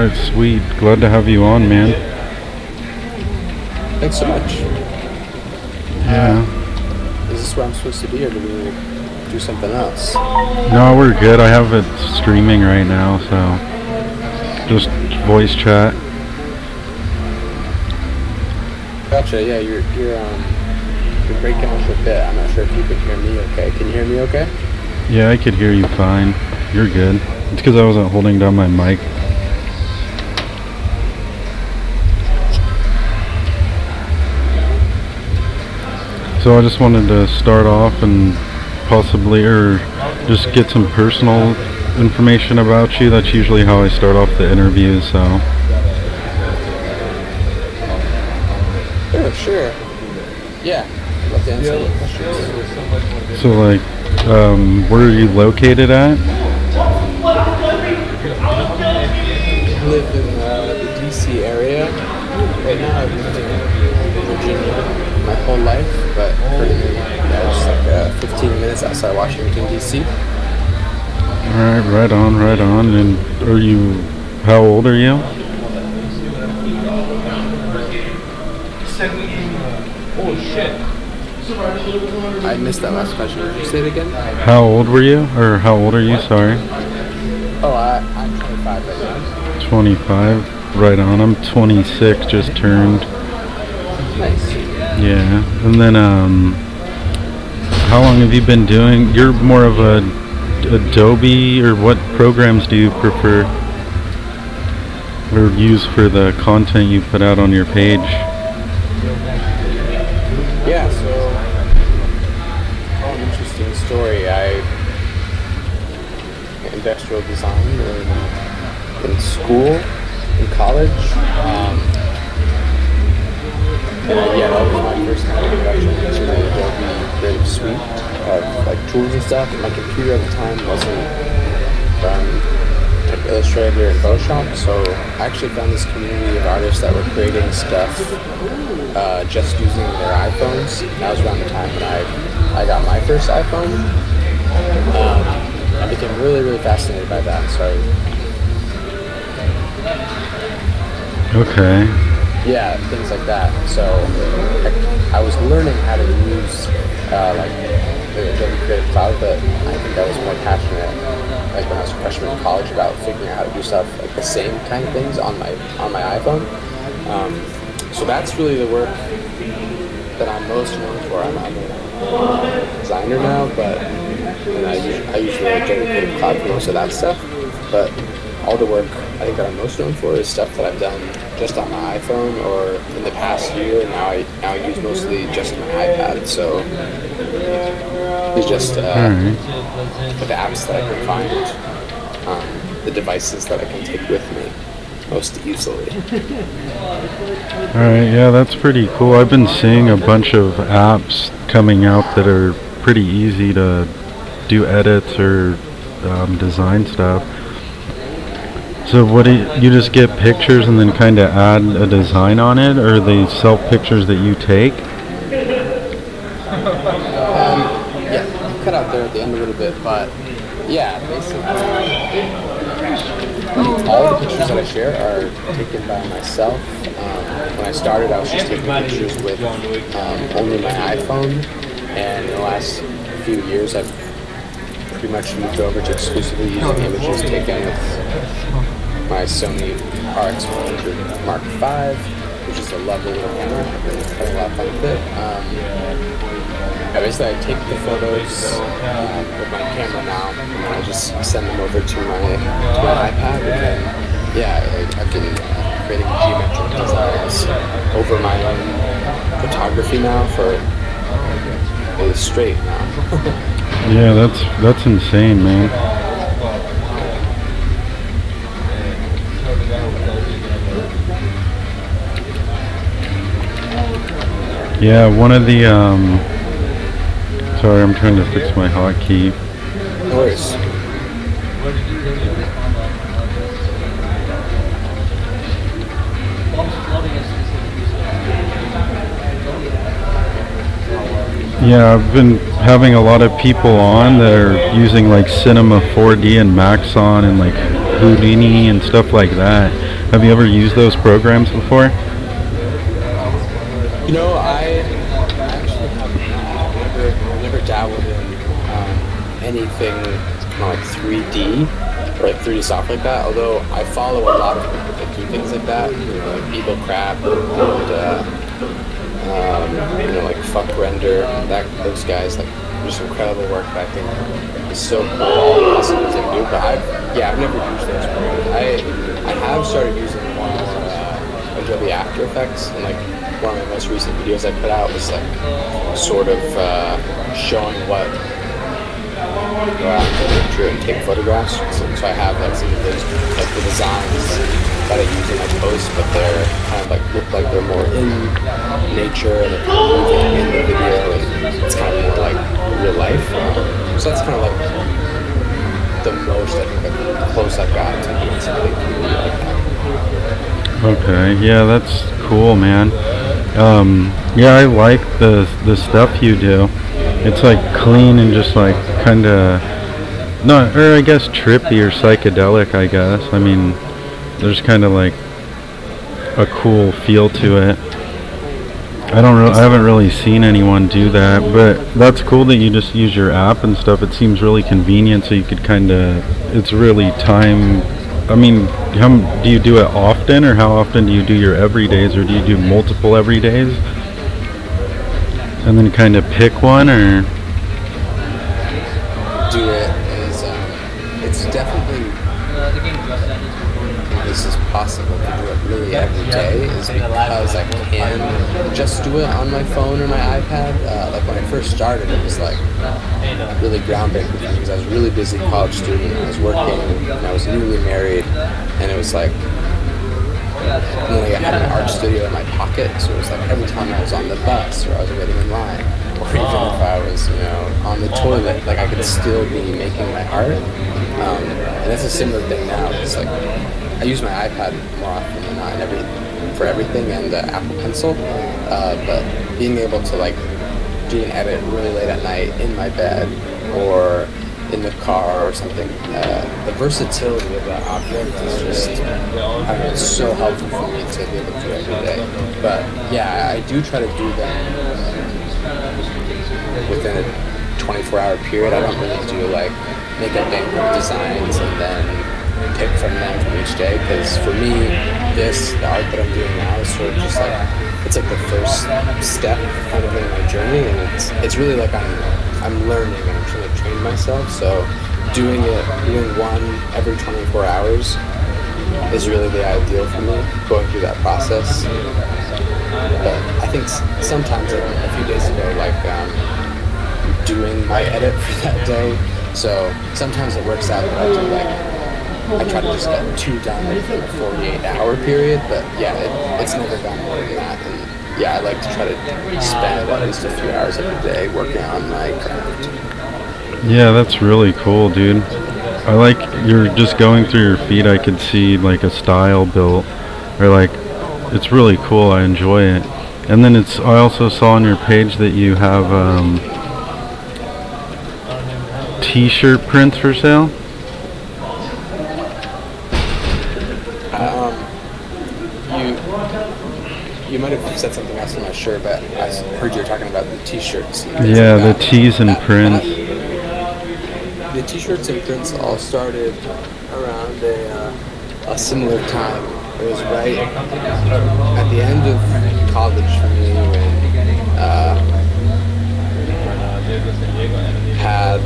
Alright, sweet. Glad to have you on, man. Thanks so much. Yeah. Is this where I'm supposed to be, or do we do something else? No, we're good. I have it streaming right now, so just voice chat. Gotcha. Yeah, you're breaking up a bit. I'm not sure if you can hear me. Okay. Can you hear me? Okay. Yeah, I could hear you fine. You're good. It's because I wasn't holding down my mic. So I just wanted to start off and possibly, or just get some personal information about you. That's usually how I start off the interview, so. Sure. Yeah. I'd love to answer any questions. So like, where are you located at? I live in the DC area. Right now I've lived in Virginia my whole life, but currently just like 15 minutes outside Washington, DC. Alright, right on. And are you, how old are you? Oh shit. I missed that last question. Could you say it again? How old were you? Or how old are you? Sorry. Oh, I'm 25 right now. 25. Right on. I'm 26, just turned. Nice. Yeah. And then, how long have you been doing? You're more of a Adobe, or what programs do you prefer or use for the content you put out on your page? Yeah, so an interesting story. I industrial design in school, in college. Yeah, that was my first kind of introduction to the Adobe Creative Suite of like tools and stuff. My computer at the time wasn't from like Illustrator and Photoshop, so I actually found this community of artists that were creating stuff just using their iPhones. That was around the time when I got my first iPhone. I became really, really fascinated by that. So Okay. yeah, things like that. So I was learning how to use like the Adobe Creative Cloud, but I think I was more passionate like when I was a freshman in college about figuring out how to do stuff like the same kind of things on my iPhone. So that's really the work that I'm most known for. I'm a designer now, but I use the Adobe Creative Cloud for most of that stuff. But all the work I think that I'm most known for is stuff that I've done just on my iPhone, or in the past year. Now I use mostly just my iPad. So it's just the apps that I can find, the devices that I can take with me most easily. Alright, yeah, that's pretty cool. I've been seeing a bunch of apps coming out that are pretty easy to do edits or design stuff. So what do you just get pictures and then kind of add a design on it, or are they self pictures that you take? Yeah, cut out there at the end a little bit, but yeah, basically all the pictures that I share are taken by myself. When I started, I was just taking pictures with only my iPhone, and in the last few years, I've pretty much moved over to exclusively using images taken with my Sony RX100 Mark V, which is a lovely little camera. I've been having a lot of fun with it. Basically, I take the photos with my camera now, and I just send them over to my iPad, and then I've been creating geometric designs over my own photography now for straight now. Yeah, that's insane, man. Yeah, one of the sorry, I'm trying to fix my hotkey. No worries. Yeah, I've been having a lot of people on that are using like Cinema 4D and Maxon and like Houdini and stuff like that. Have you ever used those programs before? You know, I actually have never dabbled in anything kind of like 3D or like 3D software like that. Although I follow a lot of people that do things like that, you know, like Eagle Crab and you know, like Fuck Render. Those guys like do some incredible work that I think is so cool. All the possibilities they do. But I've never used those programs. I have started using more Adobe After Effects, and like one of my most recent videos I put out was like sort of showing what go out and take photographs. So I have like some of those, like the designs that I use in my posts, but they're kind of like look like they're more in nature and they're kind of moving in the video, and it's kind of more like real life. So that's kind of like the most, I think, like, close I've got to doing something really like that. Okay, yeah, that's cool, man. Yeah, I like the stuff you do. It's like clean and just like kind of, not, or I guess trippy or psychedelic, I guess. I mean, there's kind of like a cool feel to it. I haven't really seen anyone do that, but that's cool that you just use your app and stuff. It seems really convenient, so you could kind of, it's really time. I mean, do you do it often, or how often do you do your everydays, or do you do multiple everydays and then kind of pick one, or? Do it is, it's definitely, this is possible to do it really every day, is because I can just do it on my phone or my iPad. Like when I first started, it was like really groundbreaking for me because I was really busy college student, I was working, and I was newly married, and it was like, and then I had an art studio in my pocket, so it was like every time I was on the bus or I was waiting in line, or even if I was, you know, on the toilet, like I could still be making my art. And that's a similar thing now. It's like I use my iPad more often than not for everything, and Apple Pencil. But being able to like do an edit really late at night in my bed or in the car or something, the versatility of that object is just, I mean, it's so helpful for me to be able to do it every day. But yeah, I do try to do them within a 24-hour period. I don't really do like make a bank of designs and then pick from them from each day, because for me, the art that I'm doing now is sort of just like, it's like the first step kind of in my journey, and it's really like I'm learning and I'm trying to train myself. So doing one every 24 hours is really the ideal for me, going through that process. But I think sometimes, like a few days ago, like doing my edit for that day. So sometimes it works out that I do I try to just get 2 done within a 48-hour period, but yeah, it's never gone more than that. And yeah, I like to try to spend at least a few hours every day working on my craft. Yeah, that's really cool, dude. I like you're just going through your feed. I could see like a style built, or like it's really cool. I enjoy it. And then I also saw on your page that you have t-shirt prints for sale. You might have said something else in my shirt, but I heard you were talking about the t-shirts. Yeah, the tees and prints. The t-shirts and prints all started around a similar time. It was right at the end of college for me, when had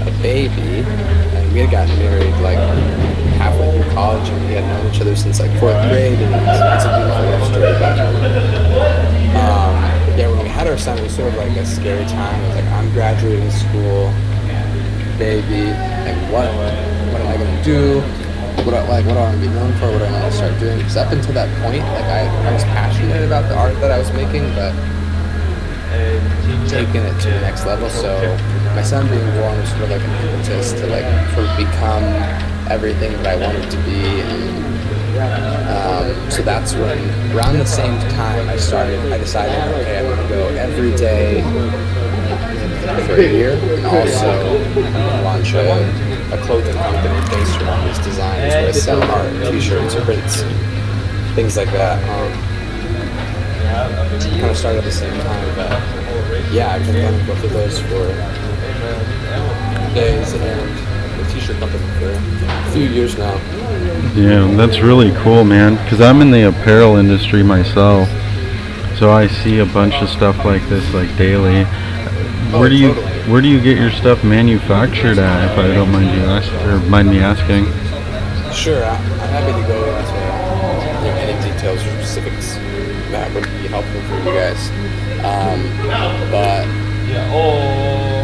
a baby, and we had gotten married like halfway through college, and we had known each other since like 4th grade, and it's a beautiful love story. But yeah, when we had our son, it was sort of like a scary time. It was like, I'm graduating school, baby, like what am I gonna do? What do I want to be known for? What do I want to start doing? Because up until that point, like I was passionate about the art that I was making, but taking it to the next level. So my son being born was sort of like an impetus to like sort of become everything that I wanted to be. And so that's when, around the same time, I decided, okay, I'm going to go every day for a year, and also launch a clothing company based around these designs where I sell art, t-shirts, prints. things like that. Kind of started at the same time, but yeah, I've been running both of those for days and the t-shirt company for a few years now. Yeah, that's really cool, man. Because I'm in the apparel industry myself, so I see a bunch of stuff like this like daily. Where do you get your stuff manufactured at, if I don't mind mind me asking? Sure, I'm happy to go into any details or specifics that would be helpful for you guys. But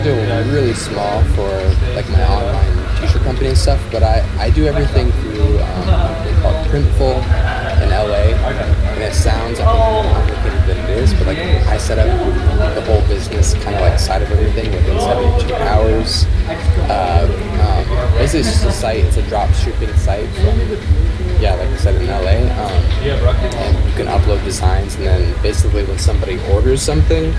they're really small for like my online t-shirt company and stuff. But I do everything through a company called Printful in LA, and it sounds more complicated than it is. But like I set up the whole business, kind of like side of everything within 72 hours. Basically, it's just a site. It's a drop shipping site from, like I said, in LA. And you can upload designs, and then basically when somebody orders something,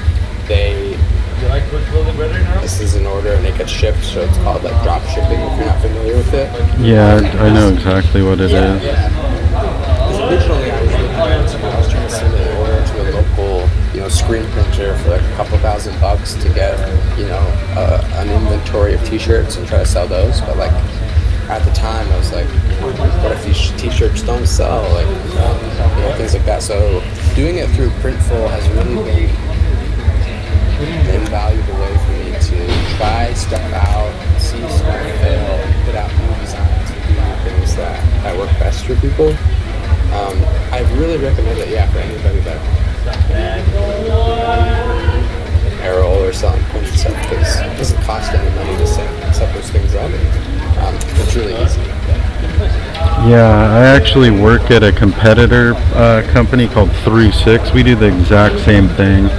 this is an order and it gets shipped, so it's called like drop shipping if you're not familiar with it. Yeah, I know exactly what it is. Yeah. Originally, I was trying to send an order to a local, screen printer for like a couple $1,000 to get, an inventory of t-shirts and try to sell those. But like at the time, I was like, what if these t-shirts don't sell? Like, things like that. So doing it through Printful has really been an invaluable way for me to try stuff out, see stuff fail, put out new designs, and do new things that work best for people. I really recommend it, for anybody that apparel or selling prints and stuff, because it doesn't cost any money to set those things up. It's really easy. Yeah, I actually work at a competitor company called 3-6. We do the exact same thing.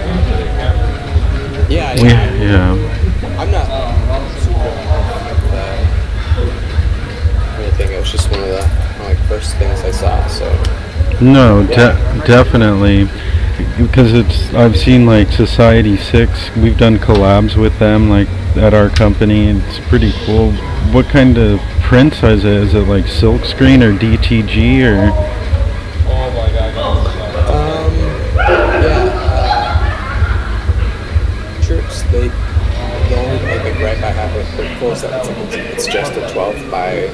I'm not super anything. It was just one of the first things I saw. So no, definitely, because I've seen like Society 6. We've done collabs with them like at our company. It's pretty cool. What kind of prints is it? Is it like silk screen or DTG or? Shirts. The only gripe I have with Printful is that it's just a 12 by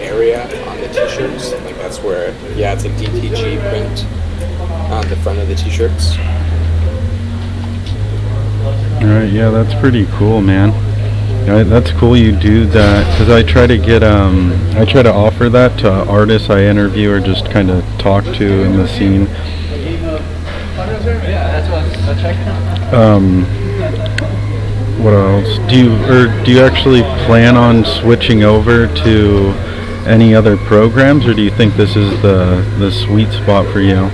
area on the t-shirts. Like that's where, it's a DTG print on the front of the t-shirts. Alright, that's pretty cool, man. That's cool you do that, because I try to offer that to artists I interview or just kind of talk to in the scene. What else? Do you actually plan on switching over to any other programs, or do you think this is the sweet spot for you?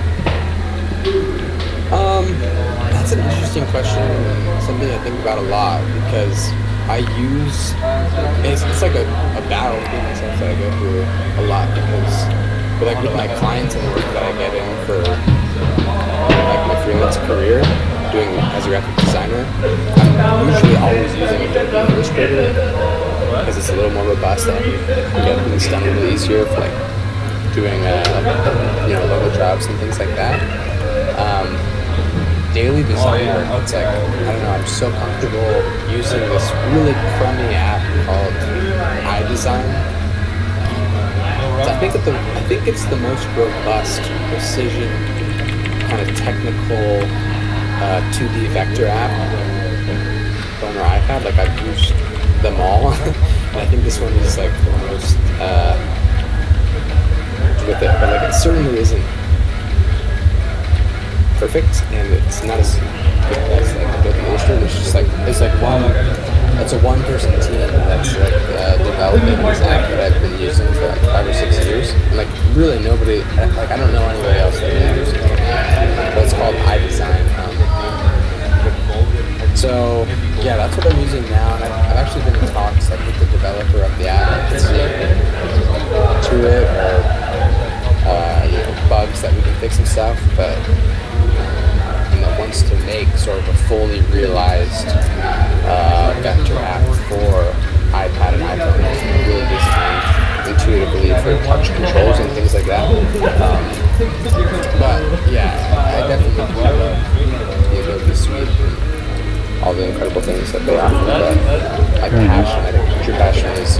That's an interesting question, something I think about a lot, because I use it's like a battle between myself that I go through a lot, because with my clients and the work that I get in for my freelance career, doing as a graphic designer, I'm usually always using Adobe Illustrator because it's a little more robust and I can get things done a little easier for doing logo jobs and things like that. Daily design work, it's I don't know, I'm so comfortable using this really crummy app called iDesign. So I think it's the most robust, precision, kind of technical 2D vector app on our iPad. I've used them all, and I think this one is the most with it. But it certainly isn't perfect, and it's not as good as Adobe Illustrator. It's it's a one-person team that's developing this app that I've been using for 5 or 6 years. And really nobody, I don't know anybody else that uses it. But it's called iDesign. So that's what I'm using now, and I've actually been in talks with the developer of the app to it, or bugs that we can fix and stuff. But wants to make sort of a fully realized vector app for iPad and iPhone, really designed intuitively for touch controls and things like that. tools that they offer. But my passion, I think true passion is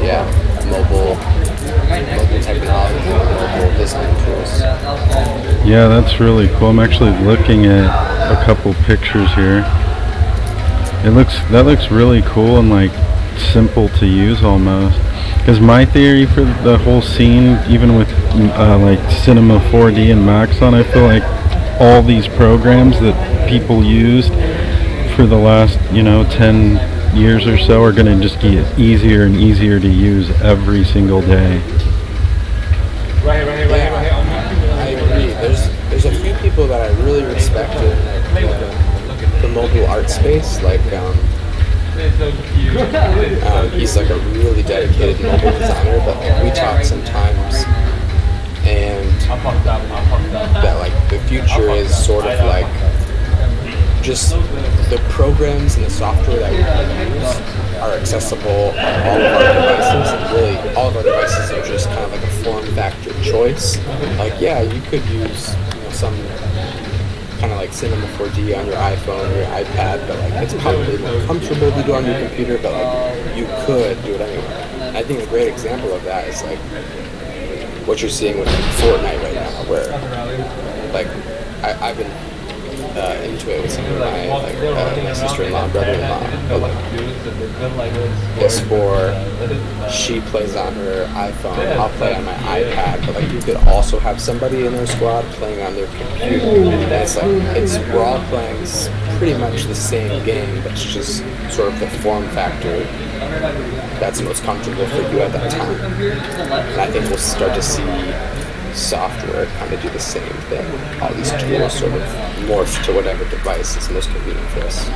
mobile technology, mobile design tools. Yeah, that's really cool. I'm actually looking at a couple pictures here. That looks really cool and like simple to use almost. Because my theory for the whole scene, even with like Cinema 4D and Maxon, I feel like all these programs that people used for the last 10 years or so are going to just get easier and easier to use every single day. I agree. There's a few people that I really respect in the mobile art space, like he's like a really dedicated mobile designer, but like, we talk sometimes, and that like the future is sort of like just the programs and the software that we use are accessible on all of our devices, and really all of our devices are just kind of like a form factor choice. Like you could use some kind of like Cinema 4D on your iPhone or your iPad, but like it's probably more comfortable to do on your computer, but like you could do it anywhere. And I think a great example of that is like what you're seeing with like Fortnite right now, where like I've been into it with some of my sister-in-law and brother-in-law, but like PS4, she plays on her iPhone, I'll play on my iPad, but like you could also have somebody in their squad playing on their computer, and it's like we're all playing pretty much the same game, but it's just sort of the form factor that's most comfortable for you at that time. And I think we'll start to see software kind of do the same thing. All these tools sort of morph to whatever device is most convenient for us.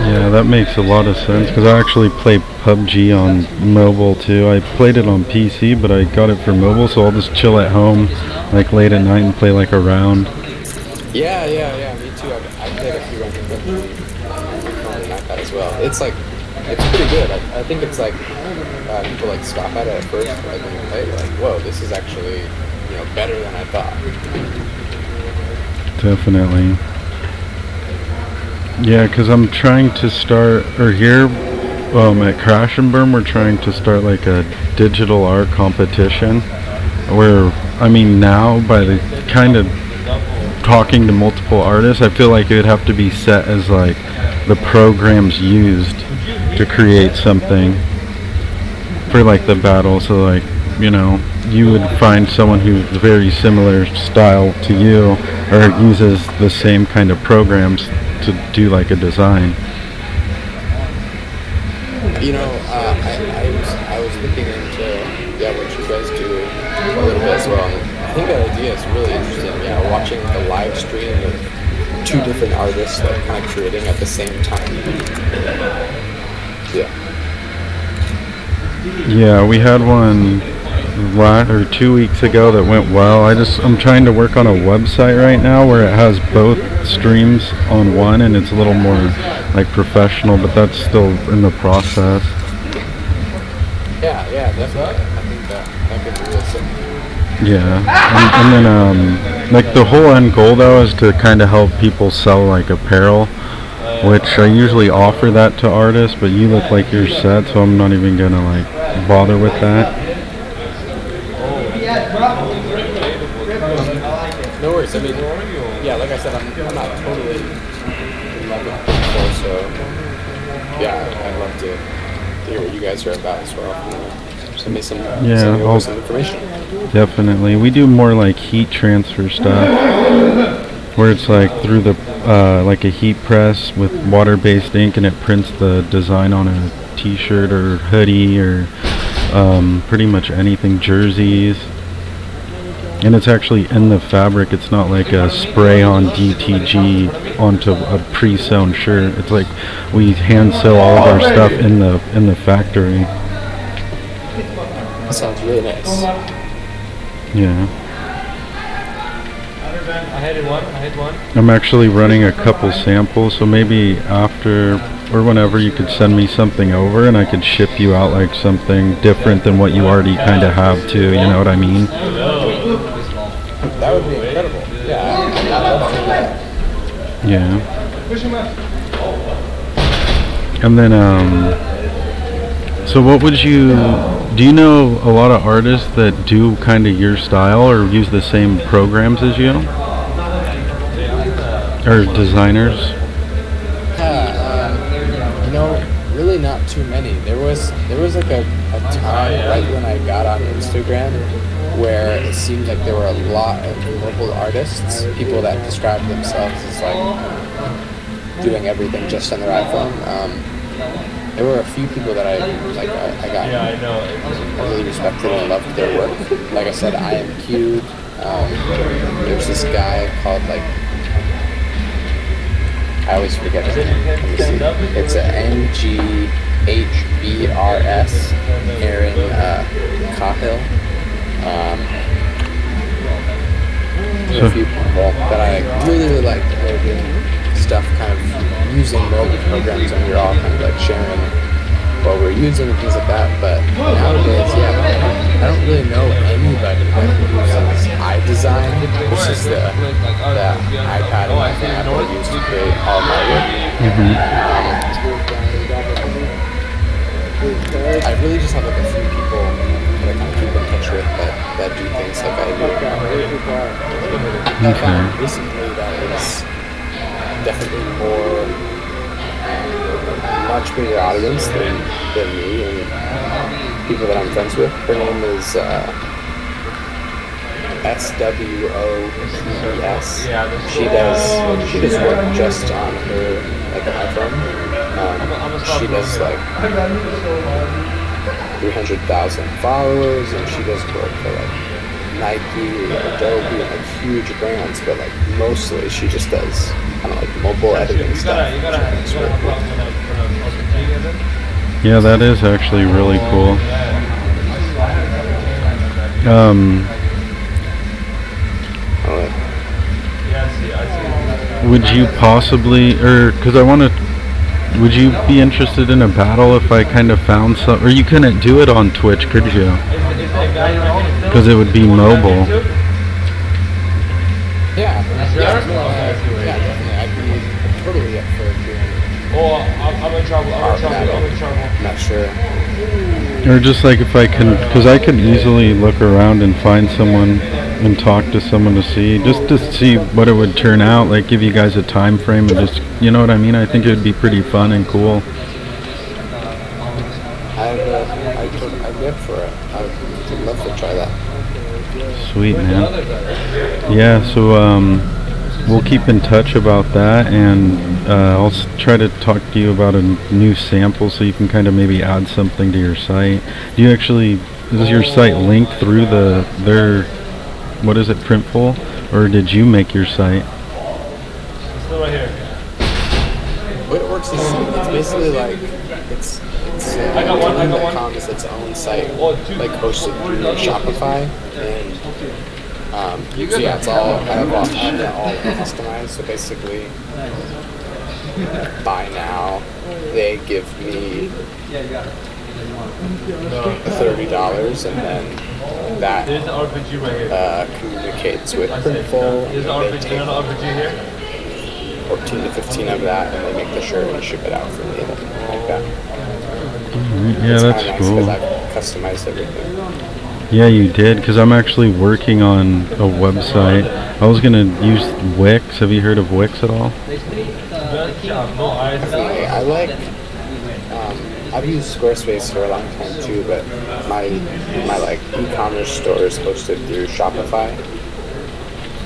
Yeah, that makes a lot of sense, because I actually play PUBG on mobile too. I played it on PC, but I got it for mobile, so I'll just chill at home like late at night and play like a round. Yeah, me too. I played a few rounds of PUBG on an iPad as well. It's pretty good. I think it's like people like scoff at it at first, but like when you play it, you're like, whoa, this is actually better than I thought. Definitely. Yeah, because I'm trying to start, or here at Crash and Burn, we're trying to start like a digital art competition where, I mean, now by the kind of talking to multiple artists, I feel like it would have to be set as like the programs used to create something for like the battle. So like, you would find someone who's very similar style to you or uses the same kind of programs to do like a design. I was looking into what you guys do a little bit as well, and I think that idea is really interesting. Watching the live stream of two different artists like kind of creating at the same time. Yeah, we had one 2 weeks ago that went well. I'm trying to work on a website right now where it has both streams on one, and it's a little more like professional, but that's still in the process. Yeah, definitely. I think that could be really simple. Yeah, and then like the whole end goal though is to kind of help people sell like apparel, which I usually offer that to artists, but you look like you're set, so I'm not even gonna like bother with that. No worries. I mean, like I said, I'm not totally in love with people, so I'd love to hear what you guys are about as well. Send me some information. Definitely. We do more like heat transfer stuff, where it's like through the like a heat press with water-based ink, and it prints the design on a t-shirt or hoodie or pretty much anything, jerseys. And it's actually in the fabric. It's not like a spray-on DTG onto a pre-sewn shirt. It's like we hand sew all of our stuff in the factory. That sounds really nice. Yeah. I had one. I'm actually running a couple samples, so maybe after or whenever you could send me something over and I could ship you out like something different than what you already kind of have too, you know what I mean? That would be incredible. Yeah, I'd love to do that. Yeah. And then, so what would you, do you know a lot of artists that do kind of your style or use the same programs as you? Or designers? Really not too many. There was like a time right when I got on Instagram where it seemed like there were a lot of mobile artists, people that described themselves as like doing everything just on their iPhone. There were a few people that I really respected and loved their work. Like I said, I Am Cube. There's this guy called I always forget his name. Let me see. It's a NGHBRS, Aaron Cahill. A few people that I really like that are doing stuff kind of using mobile programs, and we're all kind of like sharing what we're using and things like that. But nowadays, I don't really know anybody that uses iDesign, which is the iPad and iPhone Apple use to create all my work. I really just have like a few people that I kind of keep in touch with that do things like I do. I found recently that it's definitely much bigger audience than me and people that I'm friends with. Her name is SWOTS. She does work just on her iPhone. She does like 300,000 followers, and she does work for like Nike, Adobe, and like huge brands. But like mostly, she just does kind of like mobile editing stuff. Yeah, that is actually really cool. Would you possibly, would you be interested in a battle if I kind of found some, or you couldn't do it on Twitch, could you? Because it would be mobile. Yeah, definitely. I'd be totally up for doing. I'm in trouble. I'm not sure. Or just like if I can, because I could easily look around and find someone and talk to someone to see what it would turn out, like give you guys a time frame and just, you know what I mean? I think it would be pretty fun and cool. I'd be up for it. I'd love to try that. Sweet, man. Yeah, so we'll keep in touch about that, and I'll try to talk to you about a new sample so you can kind of maybe add something to your site. Do you actually, is your site linked through their what is it, Printful, or did you make your site? It's still right here. The way it works is it's basically like Tony.com is its own site, like hosted through Shopify, and so yeah, it's all all customized. So basically, by now they give me $30, and then that communicates with Printful, and they take 14 to 15 of that, and they make the shirt and ship it out for me, like that. Yeah, it's that's nice cool. I've customized everything. Yeah, you did, because I'm actually working on a website. I was going to use Wix. Have you heard of Wix at all? Definitely. I like, I've used Squarespace for a long time too, but my like e-commerce store is hosted through Shopify,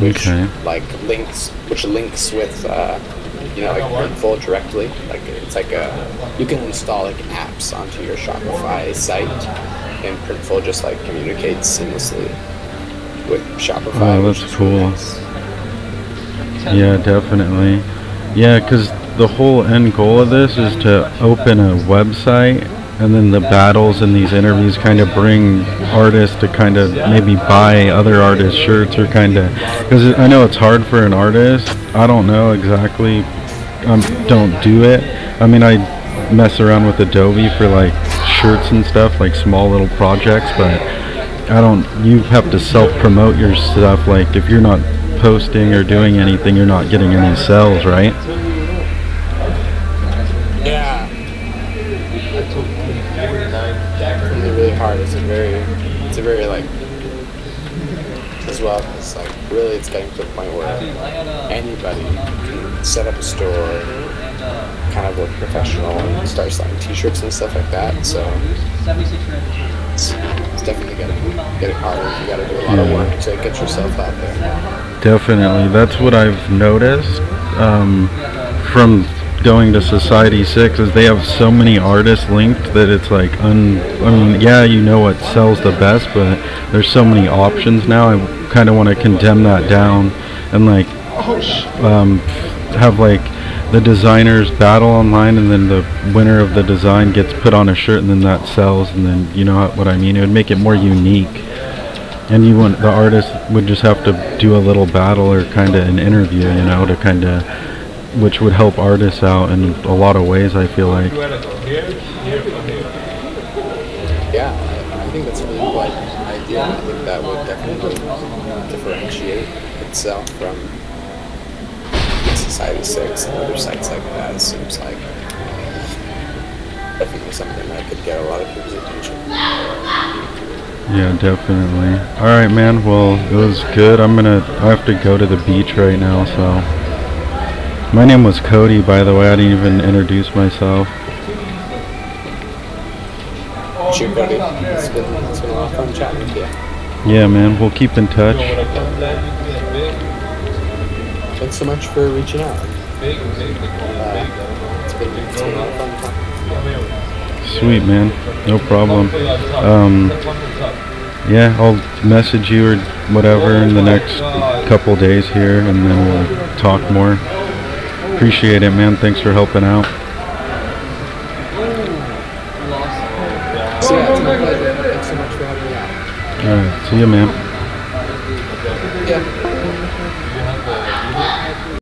which links with like Printful directly. Like it's like you can install like apps onto your Shopify site, and Printful just like communicates seamlessly with Shopify. Oh, that's cool. Nice. Yeah, definitely. Yeah, because the whole end goal of this is to open a website, and then the battles and these interviews kind of bring artists to kind of maybe buy other artists' shirts, or kind of, because I know it's hard for an artist. I don't know exactly. Don't do it. I mean, I mess around with Adobe for like shirts and stuff, like small little projects, but you have to self-promote your stuff. Like if you're not posting or doing anything, you're not getting any sales, right? Yeah, it's a very like, as well, it's like really it's getting to a point where anybody can set up a store, kind of look professional, and start selling t-shirts and stuff like that. So it's definitely getting harder. You got to do a lot of work to get yourself out there. Definitely, that's what I've noticed from going to Society 6 is they have so many artists linked that it's like I mean, yeah, you know what sells the best, but there's so many options now. I kind of want to condemn that down and like have like the designers battle online, and then the winner of the design gets put on a shirt, and then that sells, and then you know what I mean. It would make it more unique, and the artist would just have to do a little battle or kind of an interview, you know, to kind of, which would help artists out in a lot of ways, I feel like. Yeah, I think that's a really cool idea. I think that would definitely differentiate itself from Society 6 and other sites like that. It seems like definitely something that could get a lot of people's attention. Yeah, definitely. Alright, man, well, it was good. I have to go to the beach right now, so. My name was Cody, by the way. I didn't even introduce myself. Sure, Cody. It's been a lot of fun chatting with you. Yeah, man, we'll keep in touch. Thanks so much for reaching out. It's been a lot of fun talking. Sweet, man. No problem. Yeah, I'll message you or whatever in the next couple days here, and then we'll talk more. Appreciate it, man. Thanks for helping out. So yeah, it's my pleasure. Thanks so much for having me out. Alright, see you, man. Yeah.